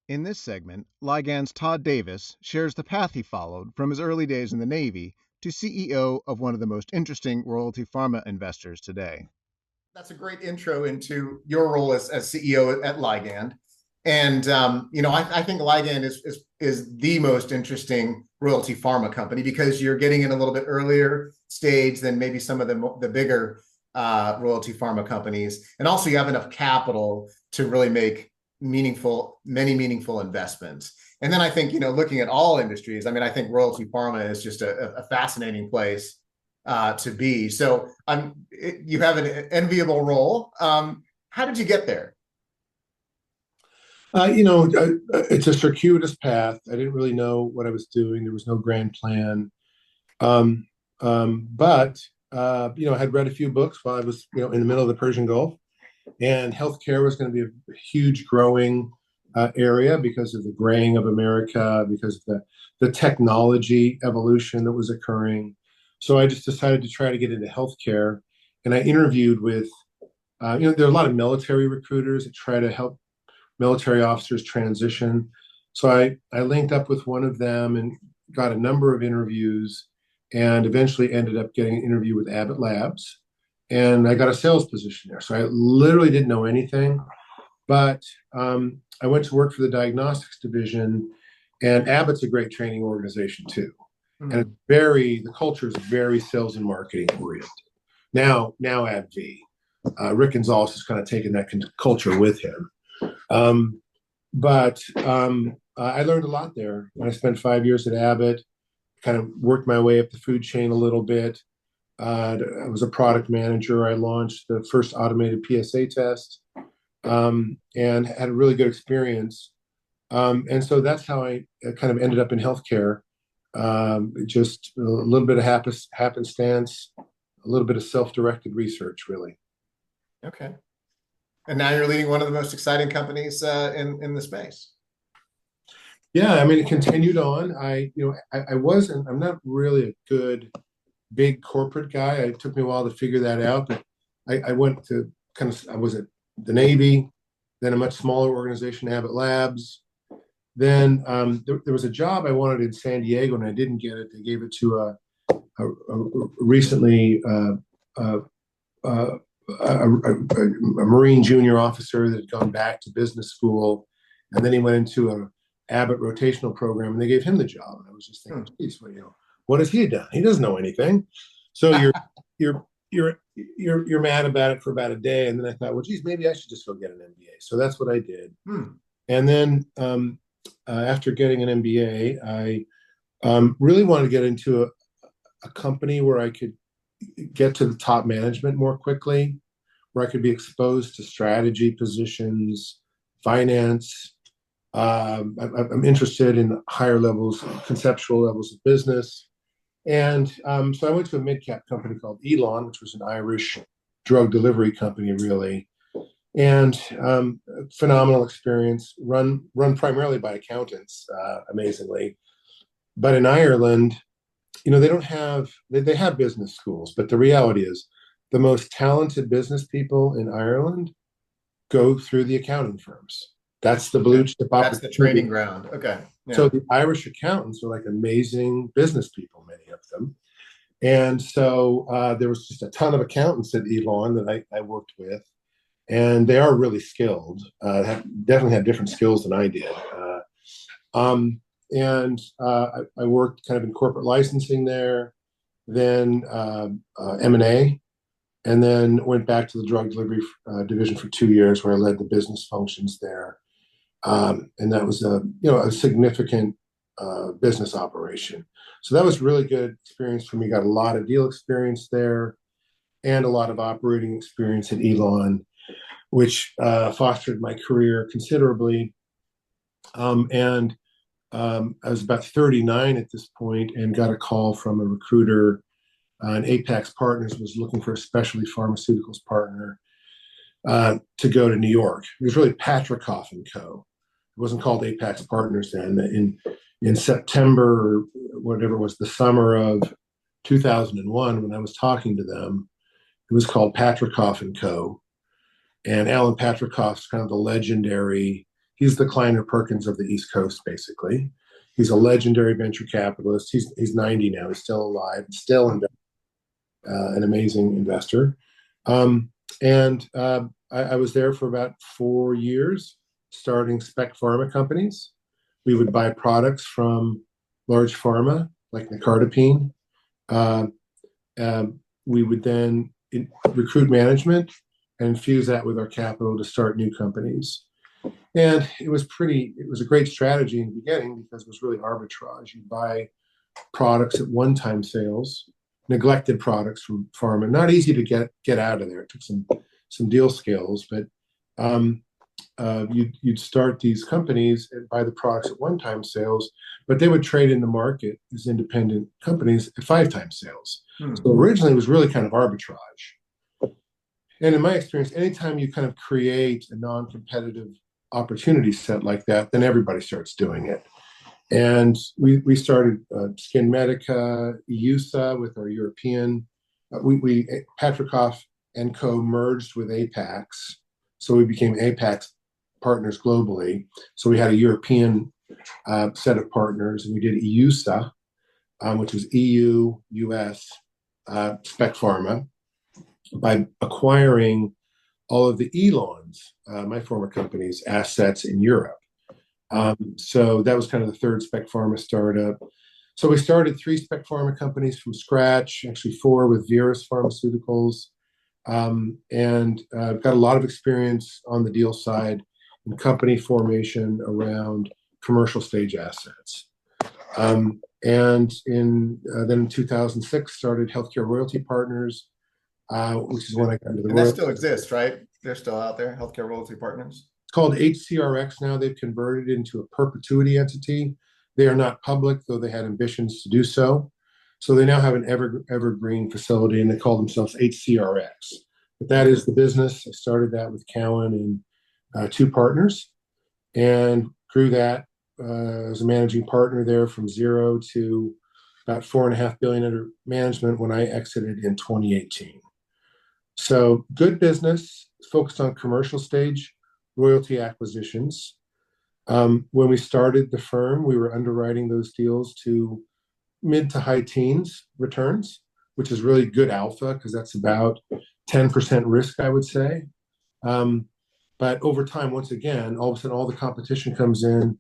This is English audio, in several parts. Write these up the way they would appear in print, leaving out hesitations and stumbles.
In this segment, Ligand's Todd Davis shares the path he followed from his early days in the Navy to CEO of one of the most interesting royalty pharma investors today. That's a great intro into your role as CEO at Ligand. And I think Ligand is the most interesting royalty pharma company because you're getting in a little bit earlier stage than maybe some of the bigger royalty pharma companies, and also you have enough capital to really make many meaningful investments. And then I think looking at all industries, I mean, I think royalty pharma is just a fascinating place to be. So you have an enviable role. How did you get there? It's a circuitous path. I didn't really know what I was doing. There was no grand plan. But I had read a few books while I was, in the middle of the Persian Gulf, and healthcare was going to be a huge growing area because of the graying of America, because of the technology evolution that was occurring. So I just decided to try to get into healthcare, and I interviewed with, there are a lot of military recruiters that try to help military officers transition. So I linked up with one of them and got a number of interviews, and eventually ended up getting an interview with Abbott Labs, and I got a sales position there. So I literally didn't know anything, but I went to work for the diagnostics division, and Abbott's a great training organization too. And it's the culture is very sales and marketing oriented. Now AbbVie, Rick Gonzalez has kind of taken that culture with him. But I learned a lot there. I spent 5 years at Abbott, kind of worked my way up the food chain a little bit. I was a product manager. I launched the first automated PSA test, and had a really good experience. And so that's how I kind of ended up in healthcare. Just a little bit of happenstance, a little bit of self-directed research, really. Okay. And now you're leading one of the most exciting companies in the space. Yeah, I mean, it continued on. I'm not really a good big corporate guy. It took me a while to figure that out, but I went to I was at the Navy, then a much smaller organization, Abbott Labs. Then there was a job I wanted in San Diego, and I didn't get it. They gave it to a recently a Marine junior officer that had gone back to business school, and then he went into a Abbott rotational program, and they gave him the job. And I was just thinking, geez, what has he done? He doesn't know anything. So you're mad about it for about a day, and then I thought, well, geez, maybe I should just go get an MBA. So that's what I did. And then after getting an MBA, I really wanted to get into a company where I could get to the top management more quickly, where I could be exposed to strategy positions, finance. I'm interested in higher levels, conceptual levels of business. And so I went to a mid-cap company called Elon, which was an Irish drug delivery company, really. And phenomenal experience, run primarily by accountants, amazingly. But in Ireland, they have business schools, but the reality is the most talented business people in Ireland go through the accounting firms. That's the blue chip opportunity. That's the training ground. Okay. Yeah. So the Irish accountants are like amazing business people, many of them. And so there was just a ton of accountants at Elon that I worked with, and they are really skilled, definitely have different skills than I did. I worked kind of in corporate licensing there, then M&A, and then went back to the drug delivery division for 2 years, where I led the business functions there. And that was a significant business operation. So that was really good experience for me. Got a lot of deal experience there and a lot of operating experience at Elon, which fostered my career considerably. I was about 39 at this point and got a call from a recruiter, and Apex Partners was looking for a specialty pharmaceuticals partner to go to New York. It was really Patrickhoff and Co. It wasn't called Apex Partners then. In September, or whatever it was, the summer of 2001, when I was talking to them, it was called Patrickhoff and Co. And Alan Patrickhoff's kind of the legendary he's the Kleiner Perkins of the East Coast, basically. He's a legendary venture capitalist. He's 90 now. He's still alive, still an amazing investor. I was there for about 4 years, starting spec pharma companies. We would buy products from large pharma, like nicardipine. We would then recruit management and infuse that with our capital to start new companies. And it was a great strategy in the beginning because it was really arbitrage. You buy products at one-time sales, neglected products from pharma, not easy to get out of there. It took some deal skills, but you'd start these companies and buy the products at one-time sales, but they would trade in the market as independent companies at 5-time sales. So originally it was really kind of arbitrage. And in my experience, anytime you kind of create a non-competitive opportunity set like that, then everybody starts doing it. And we started Skin Medica, EUSA with our European. Patrikoff and Co. merged with Apax, so we became Apax partners globally. So we had a European set of partners, and we did EUSA, which was EU, US, spec pharma, by acquiring all of the Elon's, my former company's assets in Europe. So that was kind of the third spec pharma startup. So we started 3 spec pharma companies from scratch, actually 4 with Virus Pharmaceuticals, and got a lot of experience on the deal side in company formation around commercial stage assets. And then in 2006, started Healthcare Royalty Partners, which is when I got into the royalty. That still exists, right? They're still out there, Healthcare Royalty Partners. It's called HCRX now. They've converted into a perpetuity entity. They are not public, though they had ambitions to do so. So they now have an evergreen facility, and they call themselves HCRX. But that is the business. I started that with Cowan and 2 partners, and grew that as a managing partner there from 0 to about $4.5 billion under management when I exited in 2018. So good business, focused on commercial stage royalty acquisitions. When we started the firm, we were underwriting those deals to mid to high teens returns, which is really good alpha because that's about 10% risk, I would say. But over time, once again, all of a sudden, all the competition comes in,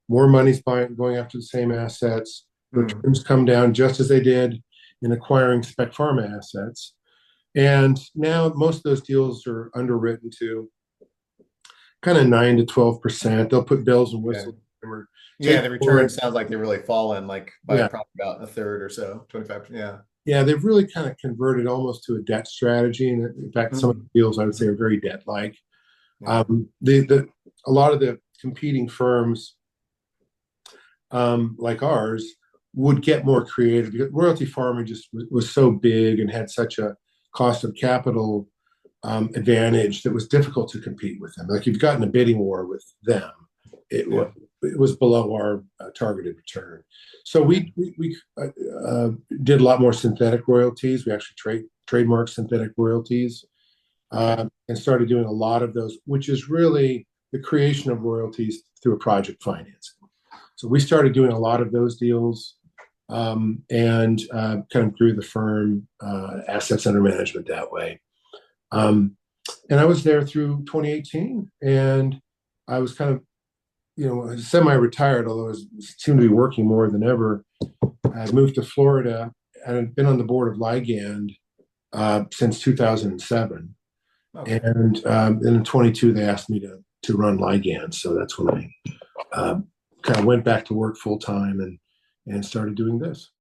more money's going after the same assets, returns come down just as they did in acquiring spec pharma assets. And now most of those deals are underwritten to kind of 9 to 12%. They'll put bells and whistles. Yeah, the return sounds like they're really fallen, like by probably about a third or so, 25%. Yeah. Yeah, they've really kind of converted almost to a debt strategy. And in fact, some of the deals I would say are very debt-like. A lot of the competing firms like ours would get more creative because Royalty Pharma just was so big and had such a cost of capital advantage that was difficult to compete with them. Like you've gotten a bidding war with them, it was below our targeted return. So we did a lot more synthetic royalties. We actually trademarked synthetic royalties and started doing a lot of those, which is really the creation of royalties through a project financing. So we started doing a lot of those deals and kind of grew the firm assets under management that way. And I was there through 2018, and I was kind of, semi-retired, although I seemed to be working more than ever. I moved to Florida and I'd been on the board of Ligand since 2007. Okay. And in 22, they asked me to run Ligand. So that's when I kind of went back to work full time and started doing this.